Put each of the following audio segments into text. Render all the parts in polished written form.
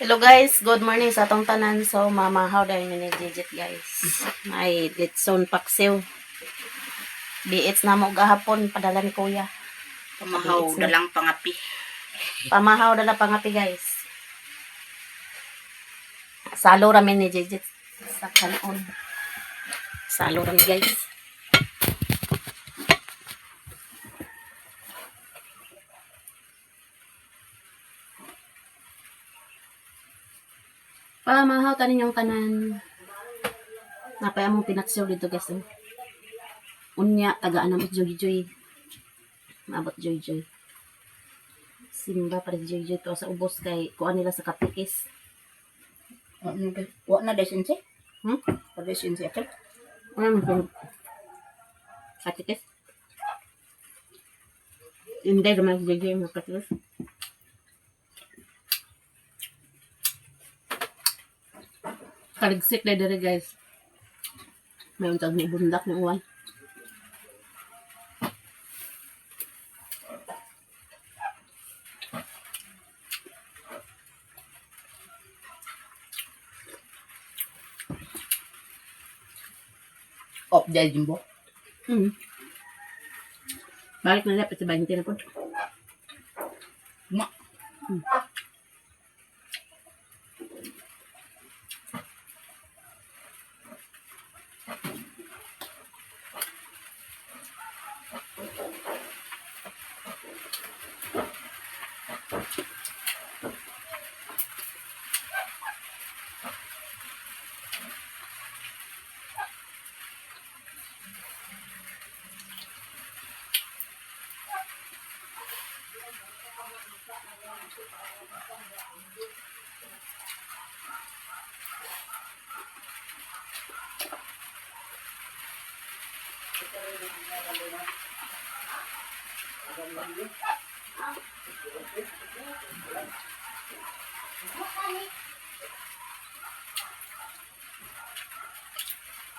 Hello guys, good morning sa atong tanan. So mamahaw dahil ni Jijit guys. May litson paksiw. Biits na mo gahapon padala ni kuya. Pamahaw dalang pangapi. Pamahaw dala pangapi guys. Salo ramin ni Jijit sa kanon. Salo ramin guys. Pamahaw tanin yung tanan. Napaya mong pinaksiw dito guys. Unya, tagaan namot joy-joy. Mabot joy-joy. Simba pa rin joy-joy to sa ubos kay kuha nila sa kapikis. Wa na desinsi? Hmm? Pa desinsi ato? Ano kapikis? Hindi naman joy-joy yung kapikis. Kaligsik na dere guys. Mayroon tag ni bundak ng uwan. Op dahil jimbo. Balik na dapat sa 20 na po. Ma.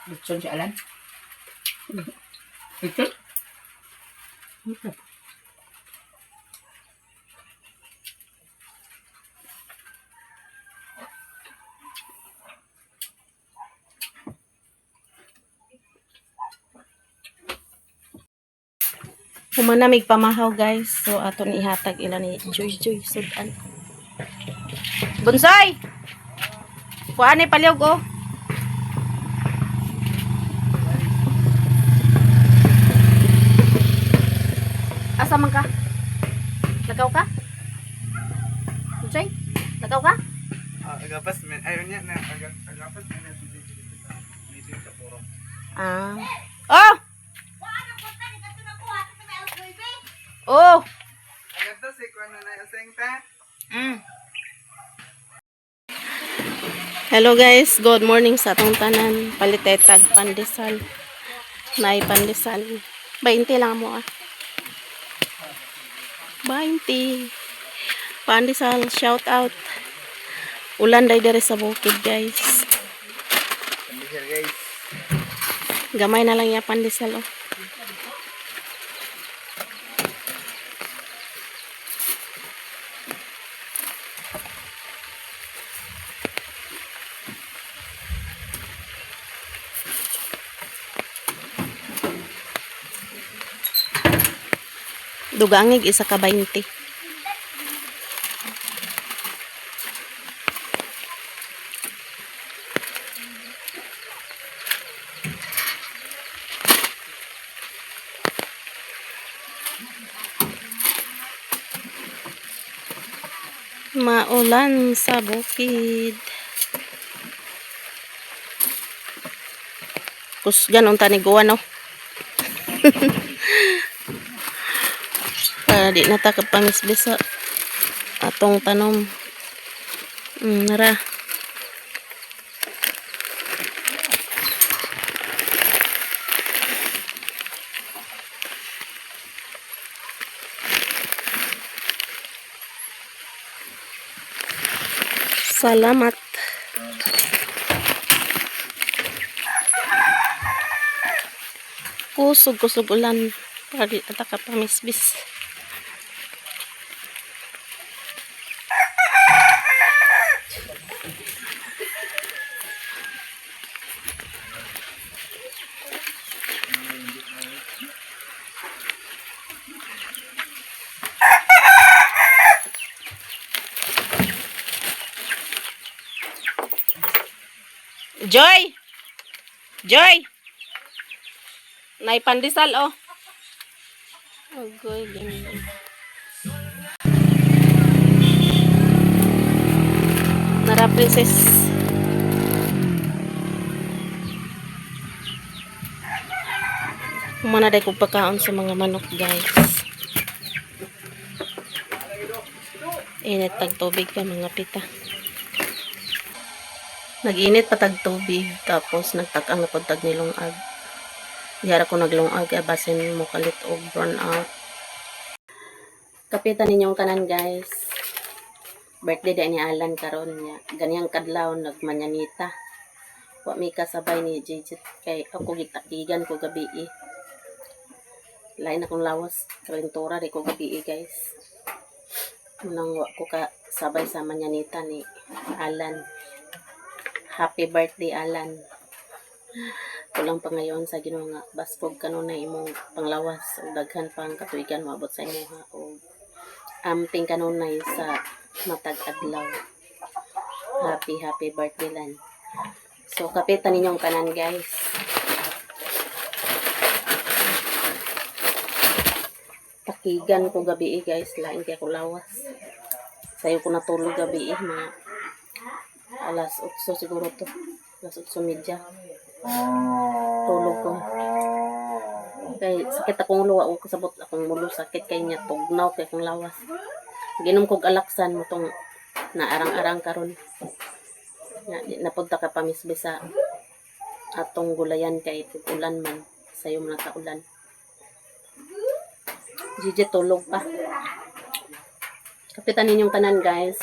Litson si Alan. Litson? Okay. Humanamig pamahaw guys. So aton ihatag ilan ni Joy sudan. Bonsai! Kuha ni paliog oh. Asa man ka? Lagaw ka? Bonsai? Lagaw ka? Agapas men ayun niya na agapas men dito sa forum. Ah. Oh! Oh! Agato si kuno na useng ta. Hello guys, good morning sa atong tanan. Palitetag pandesal. Nay pandesal. 20 lang mo ah. 20. Pandesal, shout out. Ulan day dere sa bukid guys. Pandesal guys. Gamay na lang ya pandesal oh. Dugangig isa ka 20. Maulan sa bukid. Kusgan unta ni guwan no. Di na ta kapamisbis sa atong tanom. Nara. Salamat. Kusog ulan. Para di na ta kapamisbis. Joy! Joy! Naipandisal, oh. Agoy, ganyan. Nara, princess. Kumana day kong pagkaon sa mga manok, guys. Init tag tubig pa, mga pita. Nag-init pa tag tubig, tapos nagtakang na pagtag nilungag. Diyara ko naglungag, basin mo kalit o burn out. Kapitan ninyong kanan, guys. Birthday day ni Alan karon niya. Ganyang kadlaw nagmanyanita. Wa mi kasabay ni Jijit kay ako gitakigan ko gabi. Lain akong lawas kalintura di ko gabi, guys. Munang wa ko ka sabay sa manyanita ni Alan. Happy birthday, Alan. Kulang pa ngayon sa Ginoo nga baskog kanunay imong panglawas ug daghan pang katuigan maabot sa imo ha ug amping kanunay sa matag adlaw. Happy birthday, Lan. So kapitan ninyong kanan, guys. Takigan ko gabi, guys. Lain kaya ko lawas. Sayo ko natulog gabi, mga alas 8 siguro to. Alas 8:30. Tulog ko. Kay sakit akong luwa o kasabot akong mulo sakit kay niya tugnaw kay akong lawas. Ginom kog alaksan mo tong naarang-arang karon. Napunta ka pa misbe sa atong gulayan kay ulan man sayo man sa ulan. Gigi tulog pa. Kapitan ninyong tanan, guys.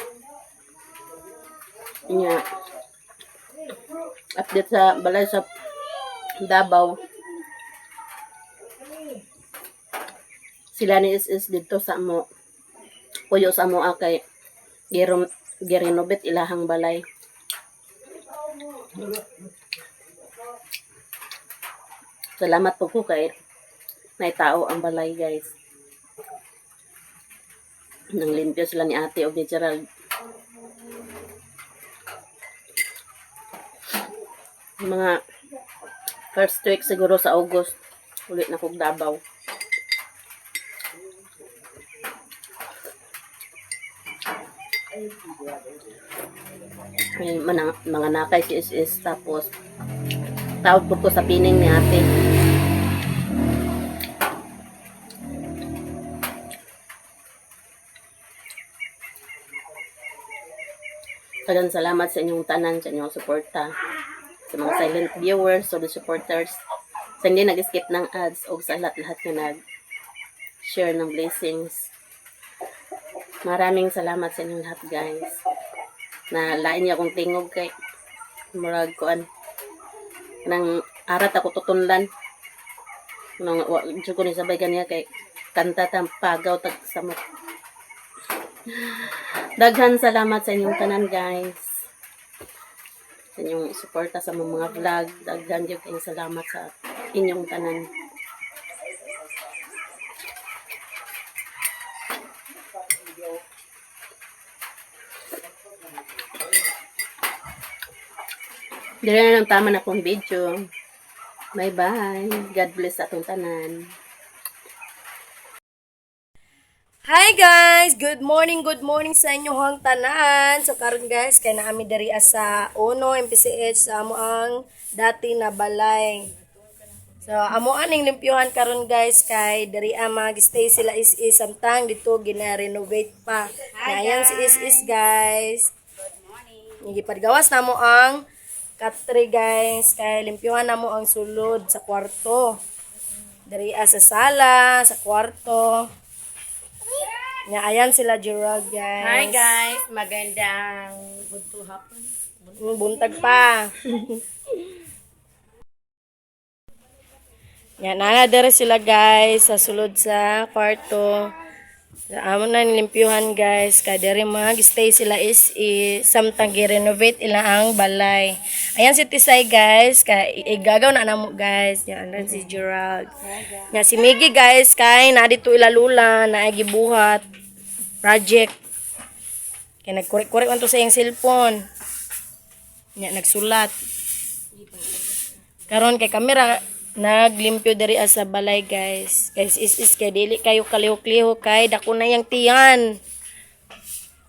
Nya update sa balay sa Davao. Sila ni is dito sa mo puyo sa mo kay girenovate ilahang balay. Salamat po ko kay naitao ang balay, guys. Nang limpyo sila ni ate o ni Gerald. Mga first week siguro sa August ulit na kog Davao. May mga nakay si is tapos tawag po ko sa pining ni ate. Daghang salamat sa inyong tanan, sa inyong suporta, sa mga silent viewers, so the supporters, sa hindi nag-skip ng ads, o sa lahat na nag-share ng blessings. Maraming salamat sa inyong lahat, guys. Na lain niya akong tingog kay murag kuan. Nang arat ako tutunlan. Nang dito ko ni sabay kaniya kay kanta tang pagaw tag samot. Daghan salamat sa inyong tanan, guys. Sa inyong suporta sa mga vlog. Daghan gyud kayong salamat sa inyong tanan. Dire na lang tama na akong video. Bye-bye. God bless atong tanan. Hi guys! Good morning sa inyong tanan. So karon guys, kay naami diri sa Uno MPCH sa amo ang dati na balay. So amo aning limpyuhan karon guys kay diri mag-stay sila is samtang dito gina-renovate pa. Ayan si is guys. Gipadgawas na mo ang katri guys kay limpyuhan na mo ang sulod sa kwarto. Diri sa sala, sa kwarto. Nga, ayan sila Gerald, guys. Hi guys, magandang bunto hapon. Buntag pa. Yan, nangadere sila guys sa sulod sa kwarto. Amo na nilimpyuhan guys. Kadere mag-stay sila is samtang gi-renovate ila ang balay. Ayan si Tisay guys. Igagaw na namo guys. Yan, si Gerald. Yan, si Miggy guys. Kay na dito ilalula na gibuhat project. Kaya nagkurek-kurek man to sa iyang cellphone. Yan, nagsulat. Karon kay kamera naglimpyo diri sa balay guys. Guys is kay dili kayo kalihok-lihok kay dako na yang tiyan.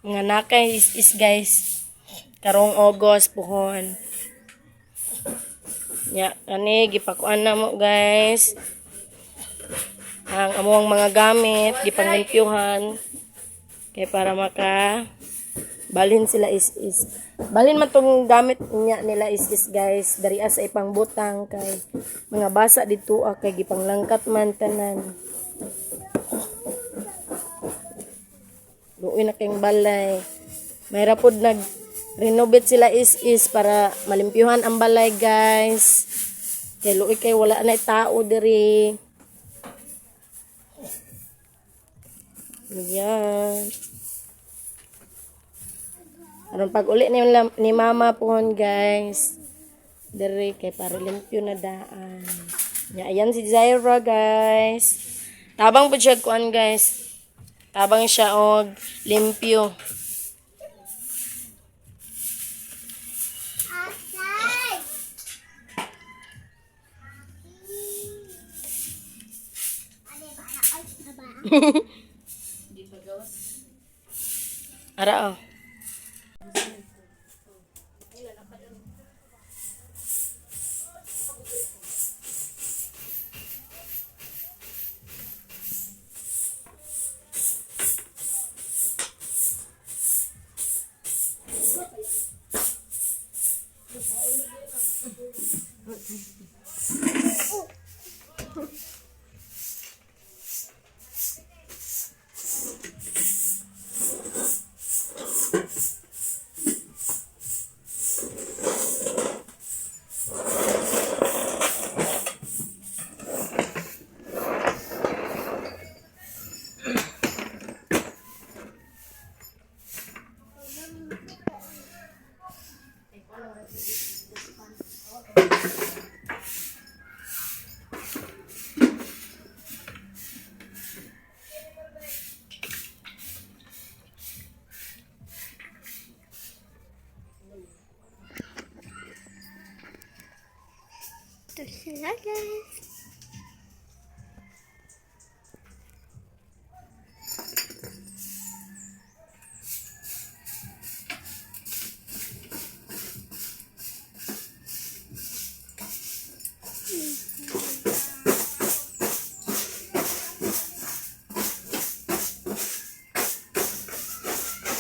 Mga nakay is guys. Karong August puhon. Ya, kani gipakuan na mo guys. Ang among mga gamit gipanglimpyuhan kay para maka balhin sila is balhin man tong gamit niya nila is guys dari sa ipang butang kay mga basa dito kay gipanglangkat man tanan. Luoy na kayong balay. Mayra pod nag renovate sila is para malimpyuhan ang balay guys. Kay luoy kay wala na tao diri. Yan. Aron pag uli ni mama pohon guys. Dere kay para limpyo na daan. Ya, ayan si Zaira guys. Tabang po siya kuan guys. Tabang siya og limpyo. Ara oh.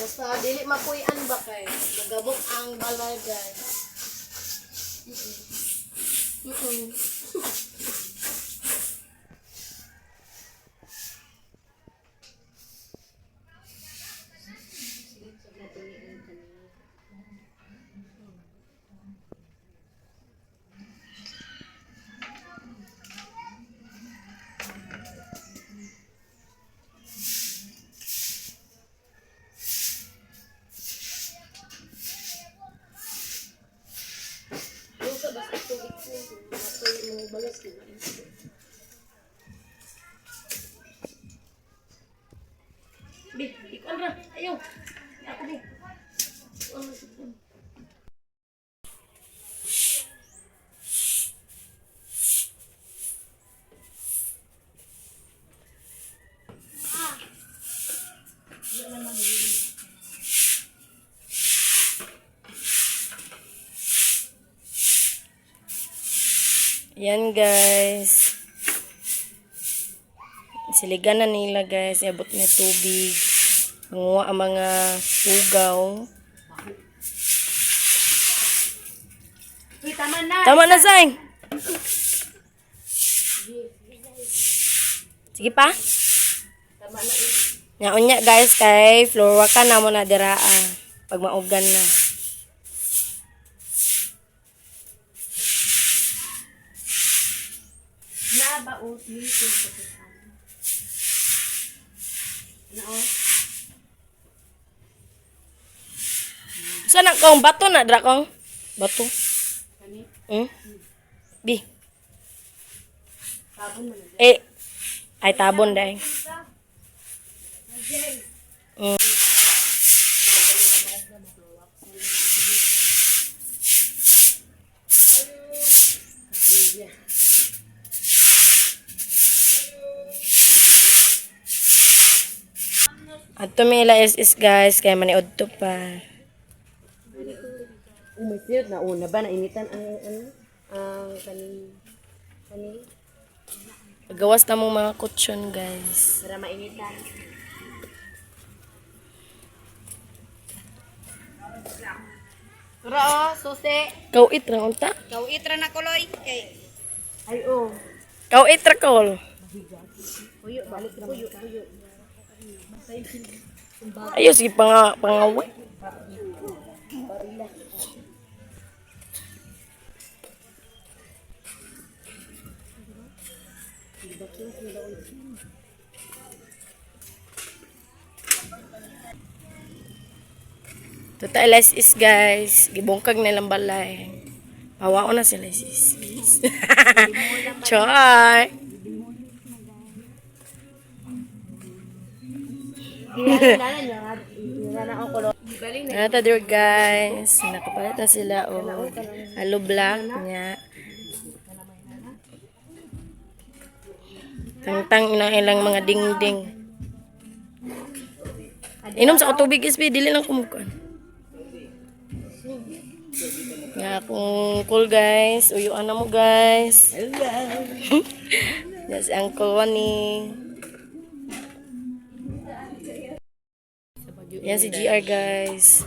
Basta dili mapuy-an ba kay magabok ang balay guys. Bi, ikon ra. Ayaw. Ako bi. Yan guys. Siligan na nila guys. Iabot na tubig. Manguha ang mga ugaw. Uy, tama na. Tama na, Zay. Sige pa. Tama na. Yaon niya guys kay floor ka na mo na diraa. Pag maugan na. Nabaot dito sa Saan na kong bato na dra kong? Bato. Bi. Ay tabon dai. At tumila is guys, kaya maniod to pa. Umisiyot na una ba nainitan ang kanin Pagawas na mong mga kutsyon guys. para mainitan. Tura susi. Kawit ra unta. Kau itra na kuloy. Ay oh. Kawit ra kol. Puyo balik na puyo. Ayos sige pangaway. Total is guys, gibungkag nilang balay. Pawao na sila sis. Char. Nata there guys, nakapalit na sila o halo black niya. Tangtang ilang mga dingding. Inom sa tubig is dili lang kumukuan. Nga kung cool guys, uyuan na mo guys. Yes, Uncle Wani. Yan si GR guys.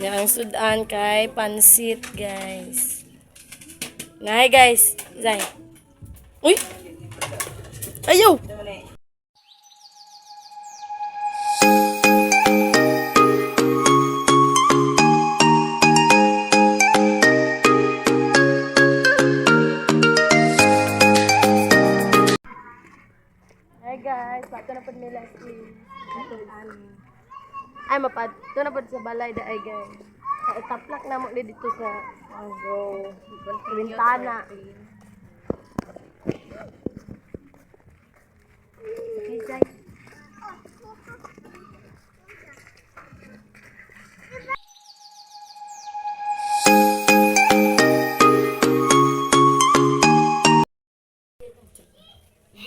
Yan ang sudan kay pansit guys. Ngay guys, Zay. Uy! Ayaw! Hi guys, pato na pod nila si ay mapad, to na pod sa balay da ay guys. Taplak na mo dito sa bintana.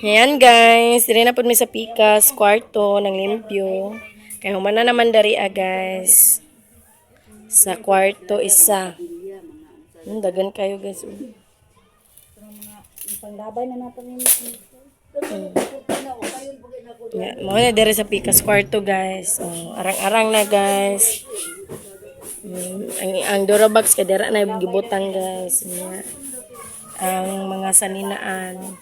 Ayan guys, diri na po mi sa pikas, kwarto, ng limpyo. Kaya humana naman dari guys. Sa kwarto isa. Dagan kayo guys. Panglabay na natin yung Yeah, mo na diri sa pikas kwarto guys. Oh, arang-arang na guys. Ang Durabox kadera na gibutang guys. Yeah. Ang mga saninaan.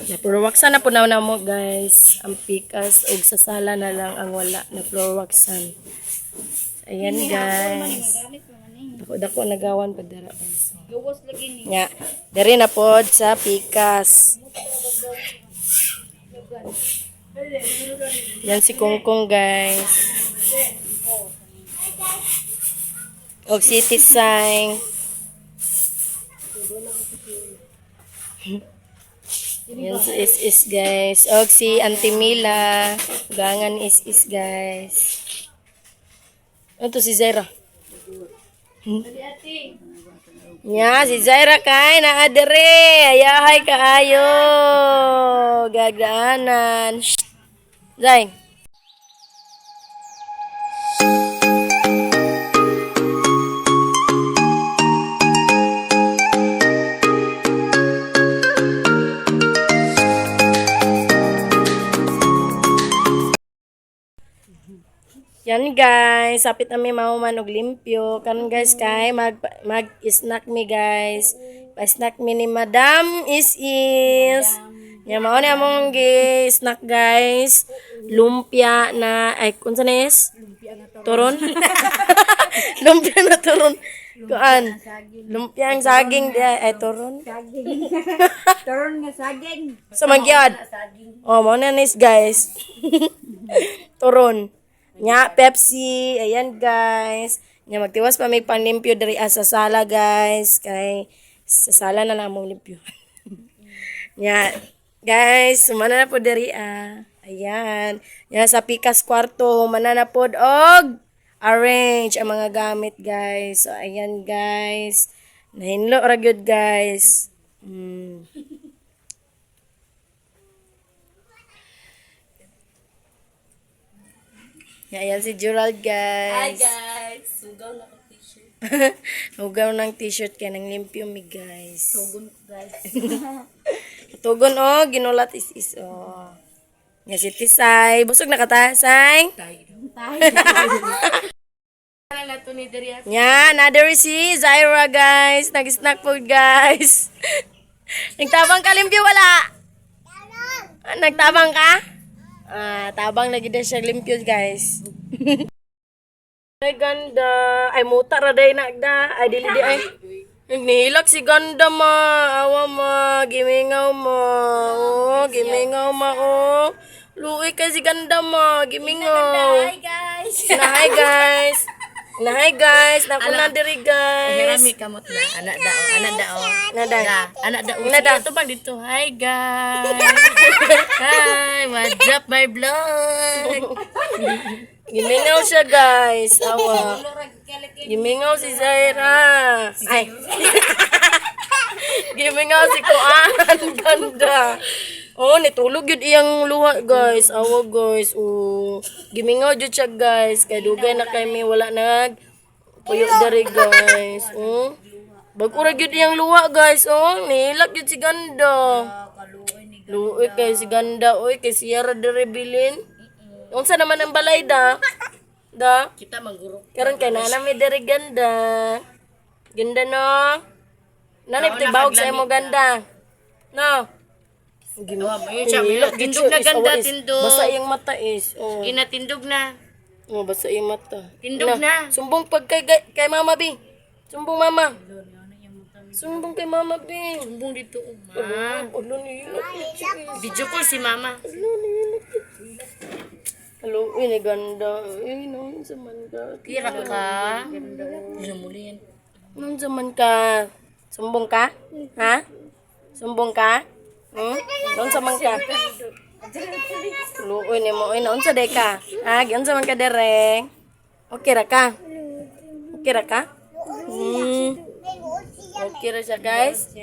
Yeah, pero waxan na po na mo guys. Ang pikas og sa sala na lang ang wala na floor waxan. Ayan guys. Dako nagawan pa dara guys. gawas lagi ni. Nga, dari na pod sa pikas. Yan si Kungkung guys. Og si Tisay. Yan si Is guys. Og si Auntie Mila. Gangan Is guys. Ano to si Zaira? Nya, si Zaira kay na adere. Ayahay kaayo. Gagaanan. Zay. Yan guys, sapit na may mahuman og limpyo. Karon guys kay mag-snack mi guys. Pa-snack mi ni Madam is. Yan mao ni among gi-snack guys. Lumpia na ay unsa na is? Turon. Lumpia na turon. Kuan? Lumpia ang saging di ay turon. Turon nga saging. Sa magyad. Oh, mao na nis guys. Turon. Nya Pepsi, ayan guys. Nya magtiwas pa may panlimpyo diri sa sala guys. Kay sa sala na lang mong limpyo. Nya guys, sumana na po diri Ayan. Nya sa pikas kwarto, humana na pod og arrange ang mga gamit guys. So ayan guys. Nahinlo ra gyud guys. Ayan si Gerald, guys. Hi guys! Sugaw na ko t-shirt. Hugaw ng t-shirt kaya nang limpyo mi, guys. Tugon ko guys. Tugon, oh. Ginulat is, oh. Nga si Tisay. Busog na ka ta, Say? Yan, another si Zaira, guys. Nag-snack food, guys. Nagtabang ka, limpyo, wala? Nagtabang ka? Tabang lagi na siya limpyo, guys. Ay, ganda. Ay, muta raday na, agda. Ay, dili di ay. Nilak si ganda, ma. Awa, ma. Gimingaw, ma. Oh, gimingaw, ma, oh. Luwi kay si ganda, ma. Gimingaw. Hi guys! Hi, guys. Hi, guys. Naku na diri, guys. Hirami kamot na. Anak dao. Anak dao. Nada. Anak dao. Nada. Ito pag dito. Hi, guys. Hi, what's up, my vlog? Gimingaw siya, guys. Awa. Gimingaw si Zaira. Ay. Gimingaw si Kuan. Ganda. Oh, nitulog yun iyang luha, guys. Awa, guys. Oh. Gimingaw yun siya, guys. Kaya dugay na kami wala nag puyo dari, guys. Oh. Bagurag yun iyang luha, guys. Oh, nilak yun si ganda. Luoy kay si ganda. Oy, kay si Yara dari bilin. Unsa naman ang balay da? Da? Kita mangguro. Karon kay nana may dari ganda. Ganda no. Nanay tibawag sa imo ganda. No. Ayun siya. Tindog na ganda, tindog. Basa iyang mata is. Oh. Ina, tindog na. Oh, basa iyang mata. Tindog na. Sumbong pag kay Mama Bi. Sumbong Mama. Sumbong kay Mama Bi. Sumbong dito, ma. Ulo ni. Video call si mama. Hello, ini ganda. Nung zaman ka. Kira ka. Bisa muli yan. Nung zaman ka. Sumbong ka? Ha? Sumbong ka? Nung zaman ka? Luoy ni mo. Unsa day ka? Ha? Unsa man ka dere? Okay ra ka? Okay ra ka? Okay ra siya, guys.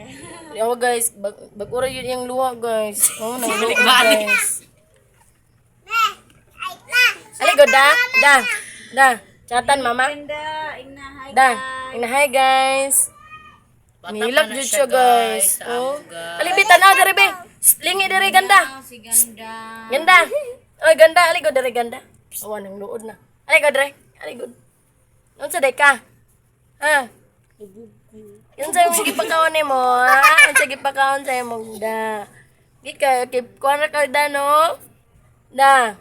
Yawa, guys. Bag-ura yun yung luha, guys. Oh, nang guys. Aligo, da. Chatan, mama. Da. Hi, guys. Nilak jud siya, guys. Oh. Alibitan na, dere, be. Lingi, dere, ganda. Si ganda. Ganda. Oy, ganda. Aligo, dere, ganda. Awan, ang luod na. Aligo, dere. Aligo. Unsa day ka? Ha? Yun sa'yo mga gipakaon mo, ha? Yun sa'yo gipakaon sa'yo mo, da. Gika, kuwan na ka, da, no? Da.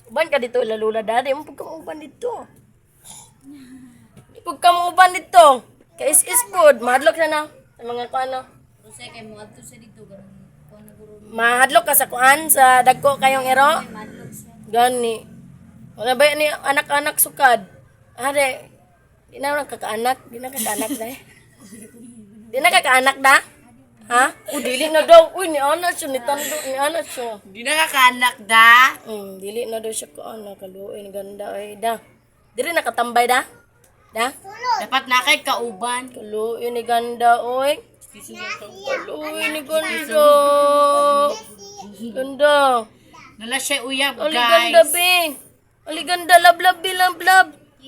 Uban ka dito, lalula, da. Di mo pag uban dito. Pag uban dito. Kais-is food. Mahadlok na na. Sa mga kuan, no? Kasi kay mo adto sa dito ganun. Kuan na guro. Mahadlok ka sa kuan, sa dagko kayong ero. Madlog siya. Gani. Wala ba ni anak-anak sukad? Are, di na kakaanak. Di na kakaanak da. Di na kakaanak da? Ha? O, dili na daw. Uy, ni anak siya. Ni tando, ni anak siya. Di na kakaanak da. Dili na daw siya kaanak. Kaluoy, ni ganda. Ay, da. Dili nakatambay da? Da? Dapat na kay kauban. Kaluoy, ni ganda. Oy. Kaluoy, ni ganda. Ganda. Nala siya uyab, Ali ganda, guys. be. Ali ganda. Love, love.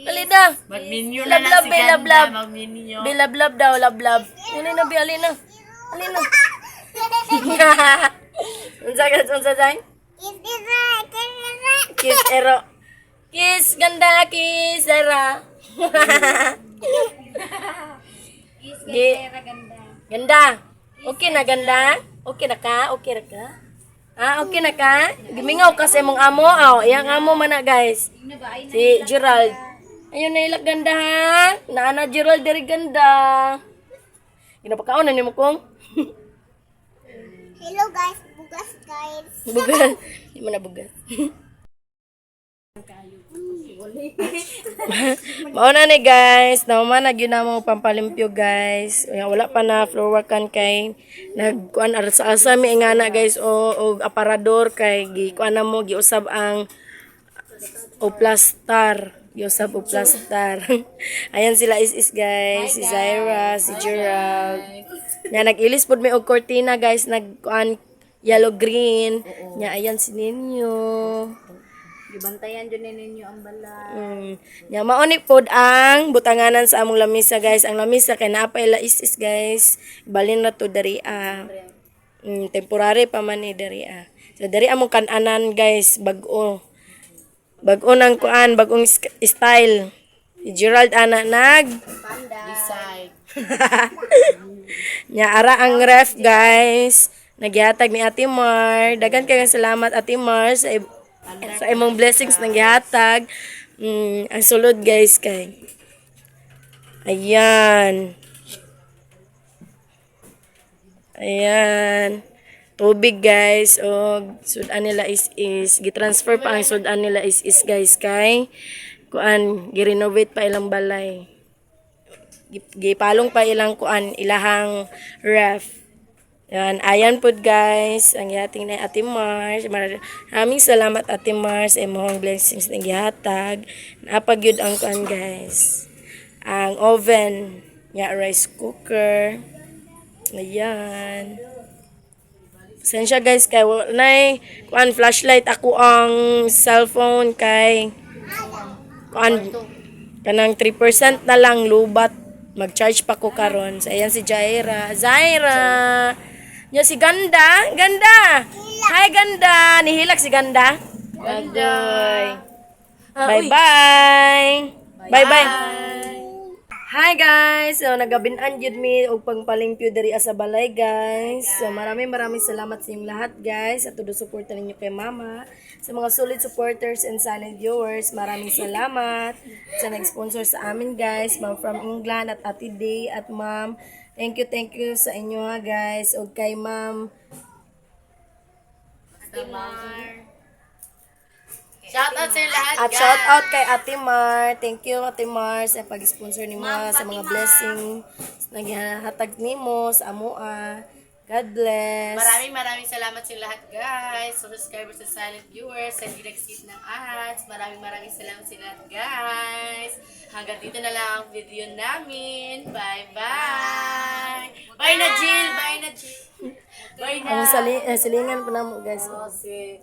Ali da. Magminyo na Love, na si be, love, ganda. love. Magminyo. Love daw, love. Alin na, be, alin na. Alin na. Unsa say? Kiss ero. Kiss ganda, kiss era. Ganda. Okay na ganda? Okay na ka? Okay na ka? Ah, okay na ka? Gimingaw kasi mong amo. Oh, iyang amo man na, guys. Si Gerald. Ayun na ilag ganda, ha? Naana Gerald diri ganda. Ginapakaon na ni mo kong. Hello guys, bugas guys. Bugas. Di mo na bugas. Mao na ni guys, nauman na gyud namo pampalimpyo guys. Wala pa na floor workan kay nagkuan asa mi ingana guys o aparador kay gikuan na mo giusab ang oplastar. Giusab oplastar. Ayan sila is guys, si Zaira, si Gerald. Nya nag-ilis pud mi og cortina guys, nagkuan yellow green. Nya ayan si Ninyo. Gibantayan dyan ninyo ang balay. Nya mauni pod ang butanganan sa among lamisa guys. Ang lamisa kay naapay is guys. Balin na to dari temporary pa man ni dari So dari among kananan guys bag-o. Bag-o nang kuan, bagong style. Si Gerald ana Decide. nya ara ang ref guys. Nagyatag ni Ate Mar. Dagan kayong salamat Ate Mar sa imong blessings nang gihatag. Ang sulod guys kay. Ayan. Ayan. Tubig guys. O sudan nila is gitransfer pa ang sudan nila is guys kay kuan gi-renovate pa ilang balay. Gipalong pa ilang kuan ilahang ref. Yan, ayan po guys, ang gihatag na Ate Mars. Maraming salamat Ate Mars sa imong blessings na gihatag. Napagyud ang kuan guys. Ang oven, nya rice cooker. Ayan. Pasensya guys kay wala kuan flashlight ako ang cellphone kay kuan kanang 3% na lang lubat. Mag-charge pa ko karon. So ayan si Jaira. Zaira. Nya si Ganda. Ganda. Hi Ganda. Nihilak si Ganda. Agoy. Bye-bye. Bye-bye. Hi guys. So nagabinan jud mi og pangpalimpyo diri sa balay guys. So maraming salamat sa inyong lahat guys. At todo suporta ninyo kay Mama. Sa mga solid supporters and silent viewers, maraming salamat sa nag-sponsor sa amin guys. Ma'am from England at Ate Day at Ma'am. Thank you sa inyo ha guys. O kay Ma'am. Shout out sa lahat, At guys. shout out kay Ate Mar. Thank you Ate Mar sa pag-sponsor ni mo sa mga blessing na gihatag nimo sa amoa. God bless. Maraming salamat sa lahat, guys. Sa subscribers sa silent viewers, sa hindi nag-skip ng ads. Maraming salamat sa lahat, guys. Hanggang dito na lang ang video namin. Bye-bye. Bye na, Jill. Bye na, Jill. Bye na. Ang silingan po na mo guys. Si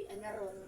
ano ron?